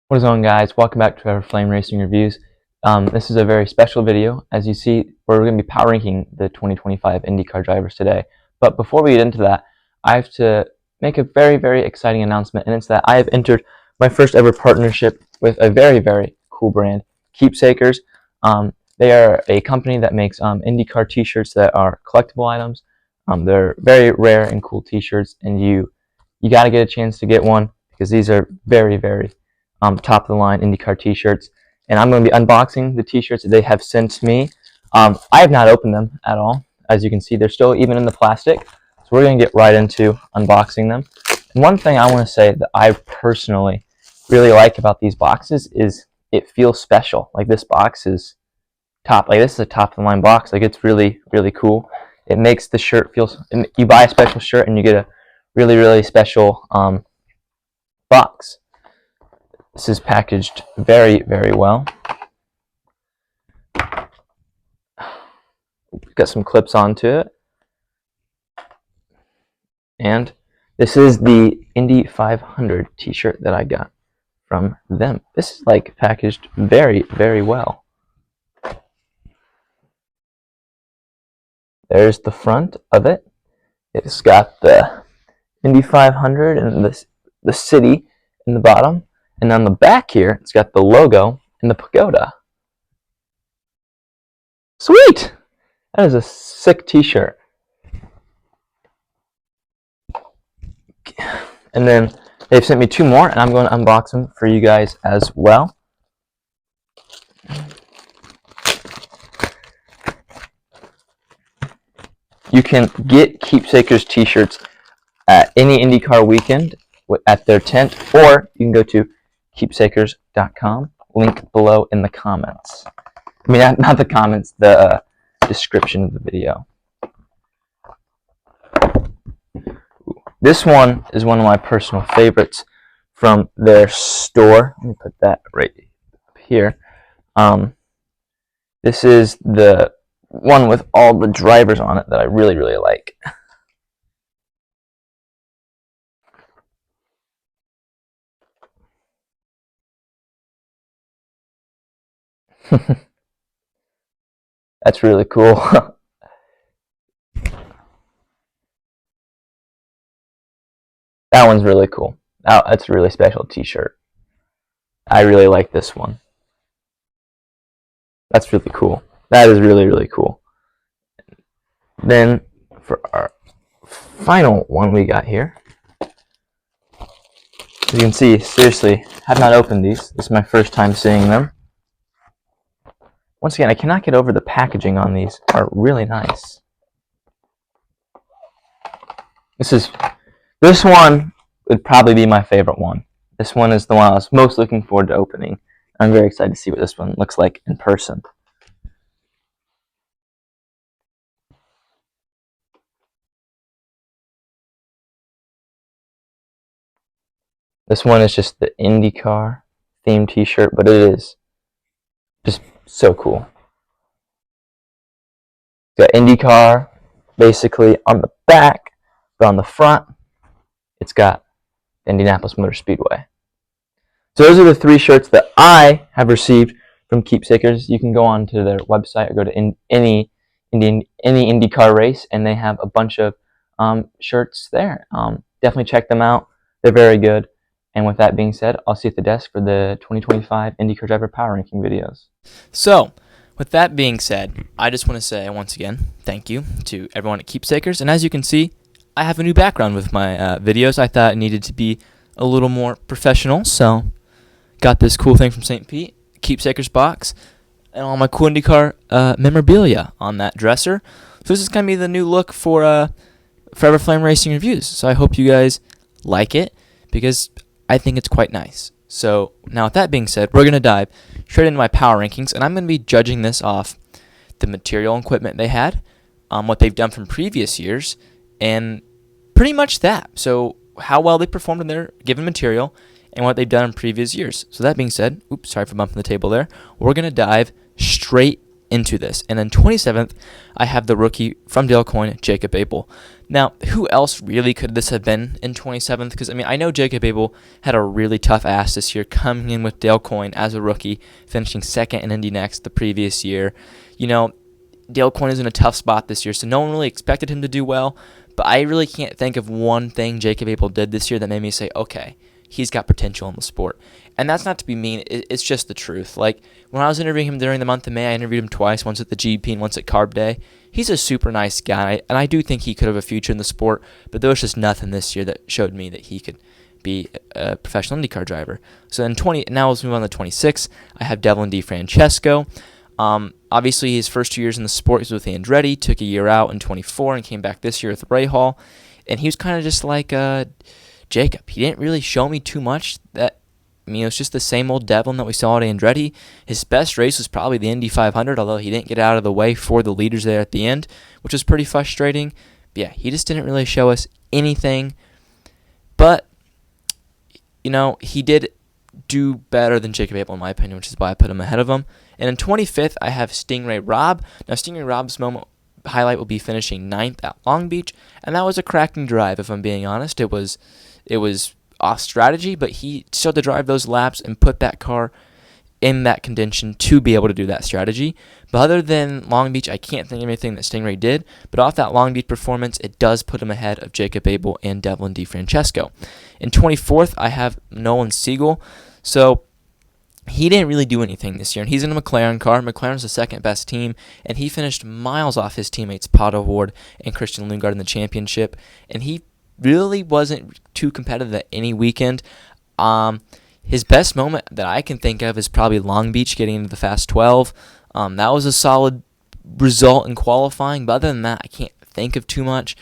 What is going on, guys? Welcome back to our Flame Racing Reviews. This is a very special video. As you see, we're going to be power ranking the 2025 IndyCar drivers today. But before we get into that, I have to make a very, very exciting announcement, and it's that I have entered my first ever partnership with a very, very cool brand, Keepsakers. They are a company that makes IndyCar t-shirts that are collectible items. They're very rare and cool t-shirts, and you got to get a chance to get one because these are very, very top of the line IndyCar t-shirts, and I'm going to be unboxing the t-shirts that they have sent me. I have not opened them at all. As you can see, they're still even in the plastic, so we're going to get right into unboxing them. And one thing I want to say that I personally really like about these boxes is it feels special. Like, this box is top, like this is a top of the line box. Like, it's really, really cool. It makes the shirt feel, you buy a special shirt and you get a really, really special box. This is packaged very, very well. Got some clips onto it. And this is the Indy 500 t-shirt that I got from them. This is like packaged very, very well. There's the front of it. It's got the Indy 500 and the city in the bottom. And on the back here, it's got the logo and the pagoda. Sweet! That is a sick t-shirt. And then they've sent me two more, and I'm going to unbox them for you guys as well. You can get Keepsakers t-shirts at any IndyCar weekend at their tent, or you can go to keepsakers.com, link below in the comments. I mean, not the comments, the description of the video. This one is one of my personal favorites from their store. Let me put that right up here. This is the one with all the drivers on it that I really, really like. That's really cool. That one's really cool. That's a really special t-shirt. I really like this one. That's really cool. That is really, really cool. Then for our final one we got here, as you can see, seriously, have not opened these. This is my first time seeing them. Once again, I cannot get over the packaging on these. Are really nice. This one would probably be my favorite one. This one is the one I was most looking forward to opening. I'm very excited to see what this one looks like in person. This one is just the IndyCar themed t-shirt, but it is just so cool. It's got IndyCar basically on the back, but on the front, it's got Indianapolis Motor Speedway. So those are the three shirts that I have received from Keepsakers. You can go on to their website or go to any IndyCar race, and they have a bunch of shirts there. Definitely check them out. They're very good. And with that being said, I'll see you at the desk for the 2025 IndyCar Driver Power Ranking videos. So, with that being said, I just want to say once again, thank you to everyone at Keepsakers. And as you can see, I have a new background with my videos. I thought it needed to be a little more professional, so got this cool thing from St. Pete, Keepsakers box, and all my cool IndyCar memorabilia on that dresser. So this is going to be the new look for Forever Flame Racing Reviews. So I hope you guys like it, because I think it's quite nice. So now with that being said, we're going to dive straight into my power rankings, and I'm going to be judging this off the material and equipment they had, what they've done from previous years, and pretty much that. So how well they performed in their given material and what they've done in previous years. So that being said, oops, sorry for bumping the table there. We're going to dive straight into this. And then 27th, I have the rookie from Dale Coyne, Jacob Abel. Now, who else really could this have been in 27th? Because, I know Jacob Abel had a really tough ass this year, coming in with Dale Coyne as a rookie, finishing second in Indy Next the previous year. Dale Coyne is in a tough spot this year, so no one really expected him to do well. But I really can't think of one thing Jacob Abel did this year that made me say, okay, he's got potential in the sport. And that's not to be mean. It's just the truth. Like, when I was interviewing him during the month of May, I interviewed him twice, once at the GP and once at Carb Day. He's a super nice guy, and I do think he could have a future in the sport, but there was just nothing this year that showed me that he could be a professional IndyCar driver. So now let's move on to 26. I have Devlin DeFrancesco. Obviously, his first 2 years in the sport, he was with Andretti, took a year out in 24 and came back this year with Ray Hall. And he was kind of just like Jacob. He didn't really show me too much. It was just the same old Devlin that we saw at Andretti. His best race was probably the Indy 500, although he didn't get out of the way for the leaders there at the end, which was pretty frustrating. But yeah, he just didn't really show us anything. But, he did do better than Jacob Abel, in my opinion, which is why I put him ahead of him. And in 25th, I have Stingray Robb. Now, Stingray Robb's highlight will be finishing 9th at Long Beach, and that was a cracking drive, if I'm being honest. It was off strategy, but he still had to drive those laps and put that car in that condition to be able to do that strategy. But other than Long Beach, I can't think of anything that Stingray did. But off that Long Beach performance, it does put him ahead of Jacob Abel and Devlin DeFrancesco. In 24th, I have Nolan Siegel. So he didn't really do anything this year, and he's in a McLaren car. McLaren's the second best team, and he finished miles off his teammates Pato Ward and Christian Lundgaard in the championship, and he really wasn't too competitive at any weekend. His best moment that I can think of is probably Long Beach getting into the Fast 12. That was a solid result in qualifying, but other than that, I can't think of too much.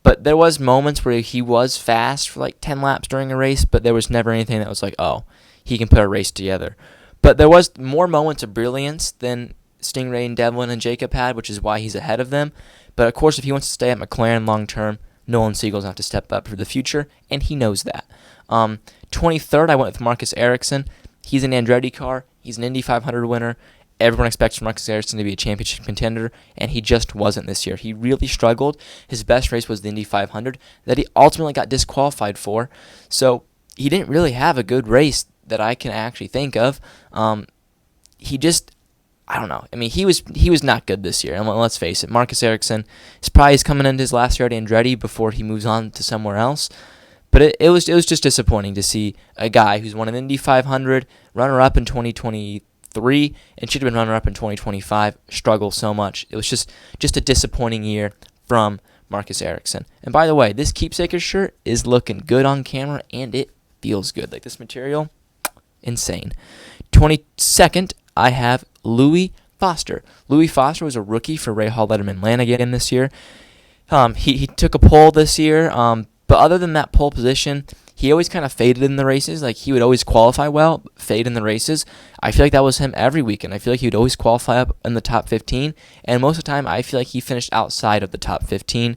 But there was moments where he was fast for like 10 laps during a race, but there was never anything that was like, oh, he can put a race together. But there was more moments of brilliance than Stingray and Devlin and Jacob had, which is why he's ahead of them. But of course, if he wants to stay at McLaren long term, Nolan Siegel's going to have to step up for the future, and he knows that. 23rd, I went with Marcus Ericsson. He's an Andretti car. He's an Indy 500 winner. Everyone expects Marcus Ericsson to be a championship contender, and he just wasn't this year. He really struggled. His best race was the Indy 500 that he ultimately got disqualified for. So he didn't really have a good race that I can actually think of. I don't know. He was not good this year. And let's face it, Marcus Ericsson is probably coming into his last year at Andretti before he moves on to somewhere else. But it was just disappointing to see a guy who's won an Indy 500, runner-up in 2023, and should have been runner-up in 2025, struggle so much. It was just a disappointing year from Marcus Ericsson. And by the way, this Keepsakers shirt is looking good on camera, and it feels good. Like, this material, insane. 22nd, I have Louis Foster. Louis Foster was a rookie for Ray Hall Letterman Lanigan this year. He took a pole this year, but other than that pole position, he always kind of faded in the races. Like, he would always qualify well, fade in the races. I feel like that was him every weekend. I feel like he would always qualify up in the top 15, and most of the time I feel like he finished outside of the top 15.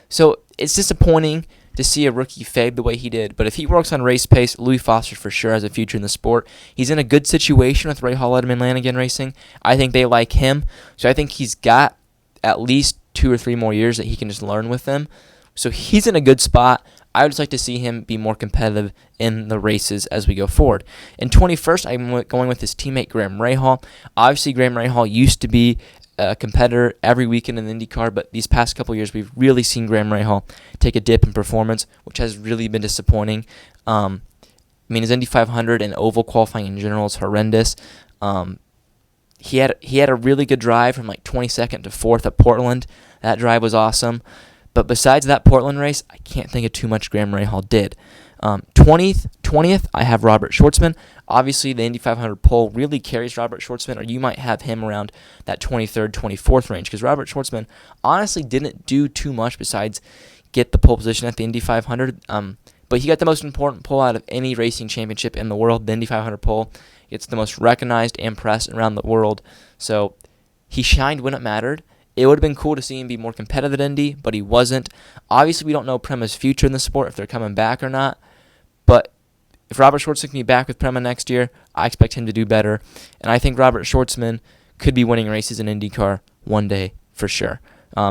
So it's disappointing to see a rookie fade the way he did, but if he works on race pace, Louis Foster for sure has a future in the sport. He's in a good situation with Ray Hall Letterman Lanigan Racing. I think they like him, so I think he's got at least 2 or 3 more years that he can just learn with them. So he's in a good spot. I would just like to see him be more competitive in the races as we go forward. In 21st, I'm going with his teammate Graham Rahal. Obviously, Graham Rahal used to be a competitor every weekend in the IndyCar, but these past couple years, we've really seen Graham Rahal take a dip in performance, which has really been disappointing. His Indy 500 and oval qualifying in general is horrendous. He had a really good drive from like 22nd to 4th at Portland. That drive was awesome. But besides that Portland race, I can't think of too much Graham Rahal did. 20th, I have Robert Schwartzman. Obviously, the Indy 500 pole really carries Robert Schwartzman, or you might have him around that 23rd, 24th range, because Robert Schwartzman honestly didn't do too much besides get the pole position at the Indy 500. But he got the most important pole out of any racing championship in the world, the Indy 500 pole. It's the most recognized and pressed around the world. So he shined when it mattered. It would have been cool to see him be more competitive at Indy, but he wasn't. Obviously, we don't know Prema's future in the sport, if they're coming back or not. But if Robert Schwartzman can be back with Prema next year, I expect him to do better. And I think Robert Schwartzman could be winning races in IndyCar one day for sure.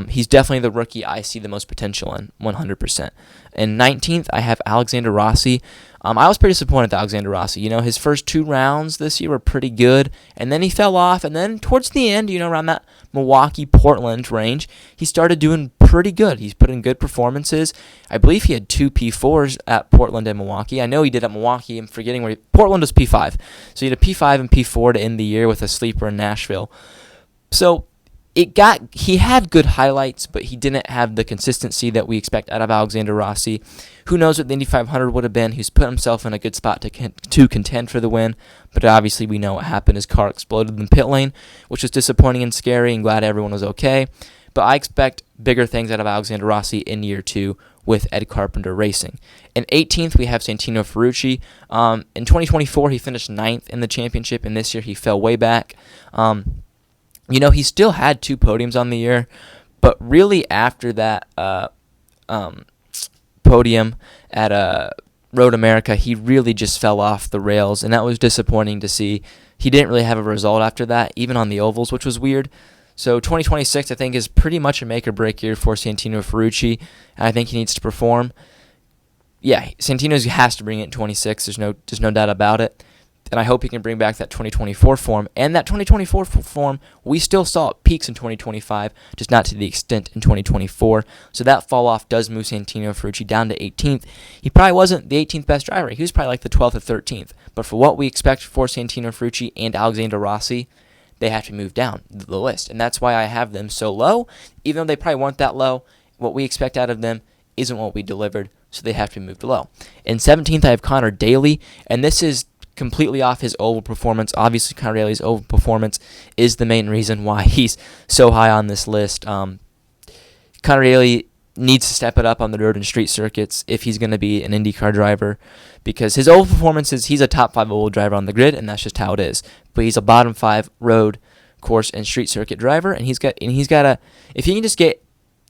He's definitely the rookie I see the most potential in, 100%. And 19th, I have Alexander Rossi. I was pretty disappointed with Alexander Rossi. His first 2 rounds this year were pretty good, and then he fell off. And then towards the end, around that Milwaukee-Portland range, he started doing pretty good. He's put in good performances. I believe he had 2 P4s at Portland and Milwaukee. I know he did at Milwaukee. I'm forgetting where Portland was P5. So he had a P5 and P4 to end the year with a sleeper in Nashville. So he had good highlights, but he didn't have the consistency that we expect out of Alexander Rossi. Who knows what the Indy 500 would have been? He's put himself in a good spot to contend for the win, but obviously we know what happened. His car exploded in the pit lane, which was disappointing and scary, and glad everyone was okay. But I expect bigger things out of Alexander Rossi in year 2 with Ed Carpenter Racing. In 18th, we have Santino Ferrucci. In 2024, he finished 9th in the championship, and this year he fell way back. He still had 2 podiums on the year, but really after that podium at Road America, he really just fell off the rails, and that was disappointing to see. He didn't really have a result after that, even on the ovals, which was weird. So 2026, I think, is pretty much a make-or-break year for Santino Ferrucci, and I think he needs to perform. Yeah, Santino has to bring it in 26. There's no doubt about it. And I hope he can bring back that 2024 form. And that 2024 form, we still saw it peaks in 2025, just not to the extent in 2024. So that fall off does move Santino Ferrucci down to 18th. He probably wasn't the 18th best driver. He was probably like the 12th or 13th. But for what we expect for Santino Ferrucci and Alexander Rossi, they have to move down the list. And that's why I have them so low. Even though they probably weren't that low, what we expect out of them isn't what we delivered, so they have to be moved low. In 17th, I have Connor Daly, and this is completely off his oval performance. Obviously, Connor Daly's oval performance is the main reason why he's so high on this list. Connor Daly needs to step it up on the road and street circuits if he's going to be an IndyCar driver, because his oval performances, he's a top 5 oval driver on the grid, and that's just how it is. But he's a bottom 5 road, course, and street circuit driver, and he's got a, if he can just get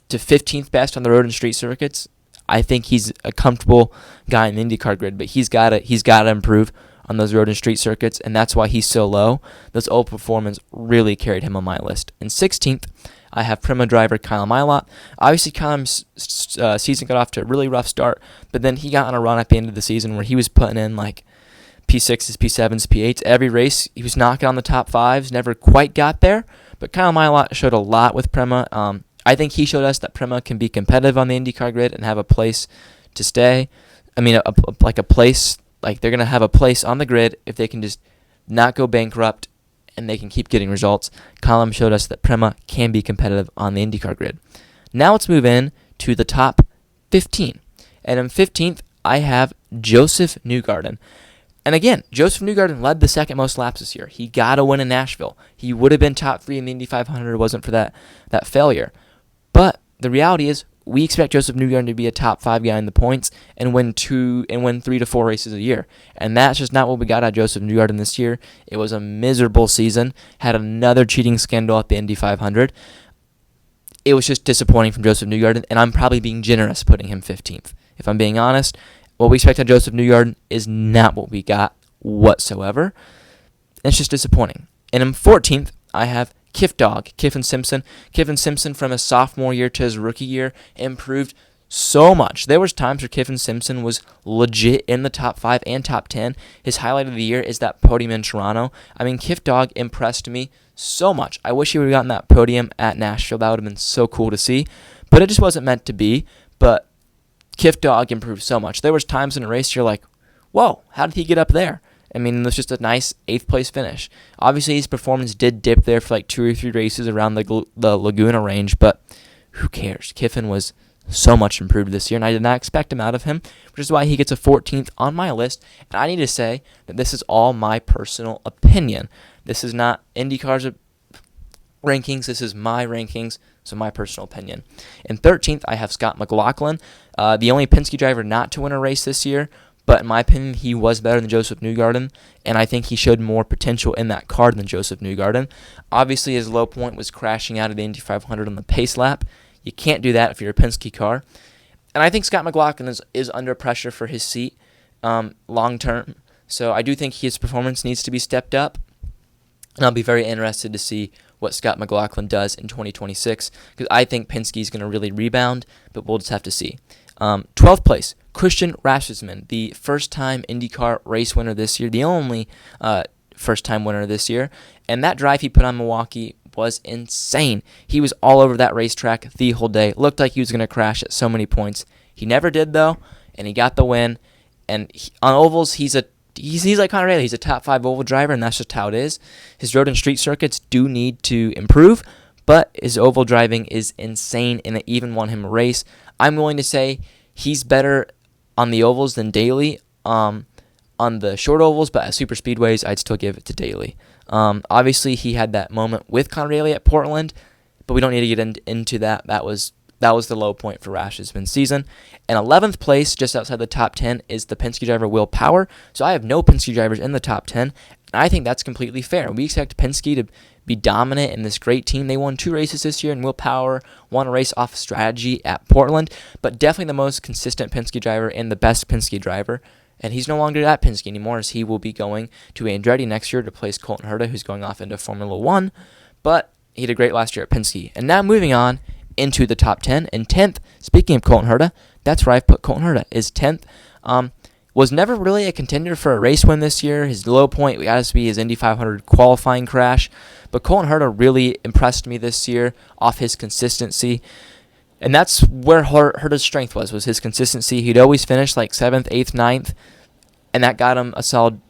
to 15th best on the road and street circuits, I think he's a comfortable guy in the IndyCar grid. But he's got to improve on those road and street circuits, and that's why he's so low. Those old performance really carried him on my list. In 16th, I have Prima driver Kyle Milot. Obviously, Kyle's season got off to a really rough start, but then he got on a run at the end of the season where he was putting in like P6s, P7s, P8s. Every race, he was knocking on the top 5s, never quite got there, but Kyle Milot showed a lot with Prima. I think he showed us that Prima can be competitive on the IndyCar grid and have a place to stay. I mean, a place. Like, they're going to have a place on the grid if they can just not go bankrupt and they can keep getting results. Colin showed us that Prima can be competitive on the IndyCar grid. Now let's move in to the top 15. And in 15th, I have Joseph Newgarden. And again, Joseph Newgarden led the second most laps this year. He got a win in Nashville. He would have been top 3 in the Indy 500 if it wasn't for that failure. But the reality is, we expect Joseph Newgarden to be a top 5 guy in the points and win 3 to 4 races a year. And that's just not what we got out of Joseph Newgarden this year. It was a miserable season. Had another cheating scandal at the Indy 500. It was just disappointing from Joseph Newgarden, and I'm probably being generous putting him 15th. If I'm being honest, what we expect out of Joseph Newgarden is not what we got whatsoever. It's just disappointing. And in 14th, I have Kiffin Simpson. Kiffin Simpson, from his sophomore year to his rookie year, improved so much. There was times where Kiffin Simpson was legit in the top 5 and top 10. His highlight of the year is that podium in Toronto. I mean, Kiff Dog impressed me so much. I wish he would have gotten that podium at Nashville. That would have been so cool to see. But it just wasn't meant to be. But Kiff Dog improved so much. There was times in a race you're like, whoa, how did he get up there? I mean, it was just a nice 8th place finish. Obviously, his performance did dip there for like 2 or 3 races around the Laguna range, but who cares? Kiffin was so much improved this year, and I did not expect him out of him, which is why he gets a 14th on my list. And I need to say that this is all my personal opinion. This is not IndyCar's rankings. This is my rankings, so my personal opinion. In 13th, I have Scott McLaughlin, the only Penske driver not to win a race this year. But in my opinion, he was better than Joseph Newgarden, and I think he showed more potential in that car than Joseph Newgarden. Obviously, his low point was crashing out of the Indy 500 on the pace lap. You can't do that if you're a Penske car. And I think Scott McLaughlin is under pressure for his seat long term. So I do think his performance needs to be stepped up. And I'll be very interested to see what Scott McLaughlin does in 2026, because I think Penske's going to really rebound, but we'll just have to see. 12th place, Christian Rasmussen, the first-time IndyCar race winner this year, the only first-time winner this year. And that drive he put on Milwaukee was insane. He was all over that racetrack the whole day. Looked like he was going to crash at so many points. He never did, though, and he got the win. And on ovals, he's like Conor Daly. He's a top 5 oval driver, and that's just how it is. His road and street circuits do need to improve, but his oval driving is insane, and it even won him a race. I'm willing to say he's better on the ovals than Daly on the short ovals, but at super speedways, I'd still give it to Daly. Obviously, he had that moment with Conor Daly at Portland, but we don't need to get into that. That was the low point for Rasmussen's season. And 11th place, just outside the top 10, is the Penske driver Will Power. So I have no Penske drivers in the top 10, and I think that's completely fair. We expect Penske to be dominant in this great team. They won 2 races this year, and Will Power won a race off strategy at Portland, but definitely the most consistent Penske driver and the best Penske driver. And he's no longer at Penske anymore, as he will be going to Andretti next year to place Colton Herta, who's going off into Formula 1. But he did great last year at Penske. And now moving on into the top 10. And 10th, speaking of Colton Herta, that's where I've put Colton Herta, is 10th. Was never really a contender for a race win this year. His low point got to be his Indy 500 qualifying crash. But Colton Herta really impressed me this year off his consistency. And that's where Herta's strength was his consistency. He'd always finish like 7th, 8th, 9th, and that got him a solid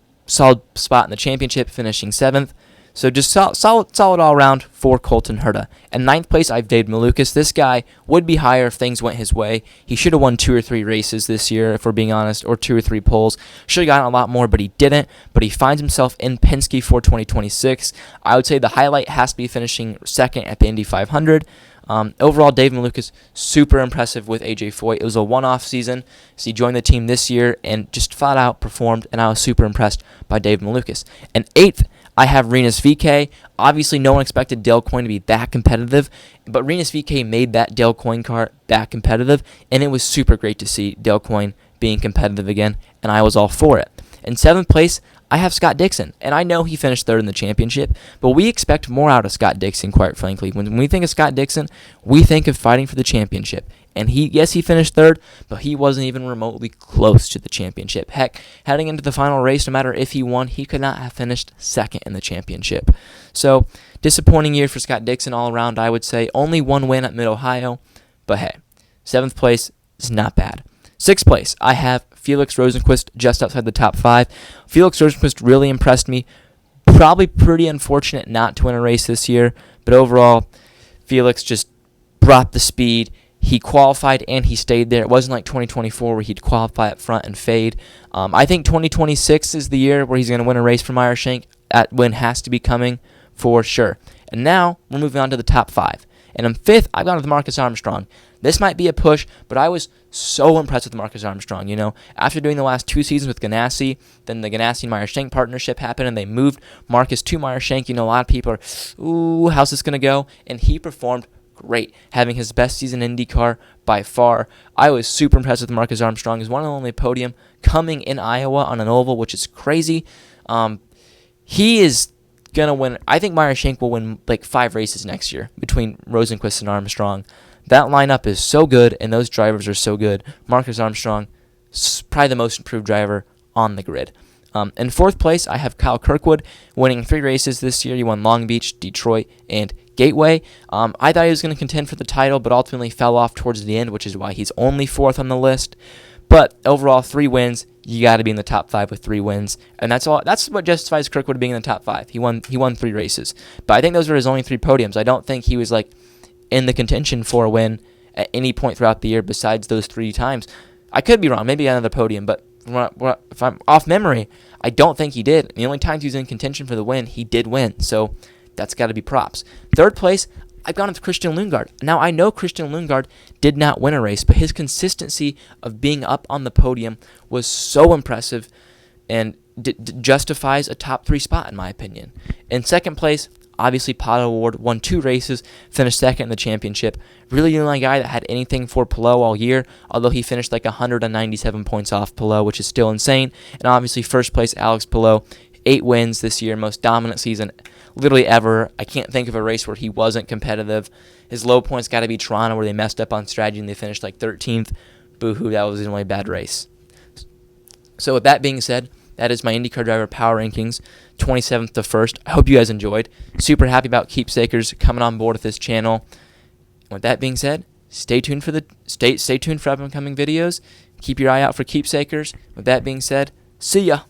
spot in the championship, finishing 7th. So just solid all around for Colton Herta. And 9th place, I've Dave Malukas. This guy would be higher if things went his way. He should have won 2 or 3 races this year, if we're being honest, or 2 or 3 poles. Should have gotten a lot more, but he didn't. But he finds himself in Penske for 2026. I would say the highlight has to be finishing 2nd at the Indy 500. Overall, Dave Malukas, super impressive with AJ Foyt. It was a one-off season, so he joined the team this year and just flat out performed, and I was super impressed by Dave Malukas. And 8th, I have Rinus VeeKay. Obviously, no one expected Dale Coyne to be that competitive, but Rinus VeeKay made that Dale Coyne car that competitive, and it was super great to see Dale Coyne being competitive again, and I was all for it. In 7th place, I have Scott Dixon, and I know he finished 3rd in the championship, but we expect more out of Scott Dixon, quite frankly. When we think of Scott Dixon, we think of fighting for the championship. And he finished 3rd, but he wasn't even remotely close to the championship. Heck, heading into the final race, no matter if he won, he could not have finished 2nd in the championship. So, disappointing year for Scott Dixon all around, I would say. Only 1 win at Mid-Ohio, but hey, 7th place is not bad. 6th place, I have Felix Rosenqvist just outside the top 5. Felix Rosenqvist really impressed me. Probably pretty unfortunate not to win a race this year, but overall, Felix just brought the speed. He qualified and he stayed there. It wasn't like 2024 where he'd qualify up front and fade. I think 2026 is the year where he's going to win a race for Meyer-Shank. That win has to be coming for sure. And now we're moving on to the top 5. And in 5th, I've gone with Marcus Armstrong. This might be a push, but I was so impressed with Marcus Armstrong. After doing the last 2 seasons with Ganassi, then the Ganassi and Meyer-Shank partnership happened, and they moved Marcus to Meyer-Shank. A lot of people are, ooh, how's this going to go? And he performed great, having his best season in IndyCar by far. I was super impressed with Marcus Armstrong. He's one of the only podium coming in Iowa on an oval, which is crazy. He is going to win. I think Meyer-Shank will win like 5 races next year between Rosenqvist and Armstrong. That lineup is so good, and those drivers are so good. Marcus Armstrong, probably the most improved driver on the grid. In 4th place, I have Kyle Kirkwood, winning 3 races this year. He won Long Beach, Detroit, and Gateway. I thought he was going to contend for the title, but ultimately fell off towards the end, which is why he's only 4th on the list. But overall, 3 wins. You got to be in the top 5 with 3 wins, and that's all. That's what justifies Kirkwood being in the top 5. He won 3 races, but I think those were his only 3 podiums. I don't think he was like in the contention for a win at any point throughout the year besides those 3 times. I could be wrong. Maybe another podium, but if I'm off memory, I don't think he did. The only times he was in contention for the win, he did win. So that's got to be props. 3rd place, I've gone with Christian Lundgaard. Now, I know Christian Lundgaard did not win a race, but his consistency of being up on the podium was so impressive and justifies a top 3 spot, in my opinion. In 2nd place, obviously Pato O'Ward, won 2 races, finished 2nd in the championship. Really the only guy that had anything for Palou all year, although he finished like 197 points off Palou, which is still insane. And obviously 1st place, Alex Palou. 8 wins this year, most dominant season literally ever. I can't think of a race where he wasn't competitive. His low point's got to be Toronto, where they messed up on strategy and they finished like 13th. Boo-hoo, that was the only bad race. So with that being said, that is my IndyCar driver power rankings, 27th to 1st. I hope you guys enjoyed. Super happy about Keepsakers coming on board with this channel. And with that being said, stay tuned for upcoming videos. Keep your eye out for Keepsakers. With that being said, see ya.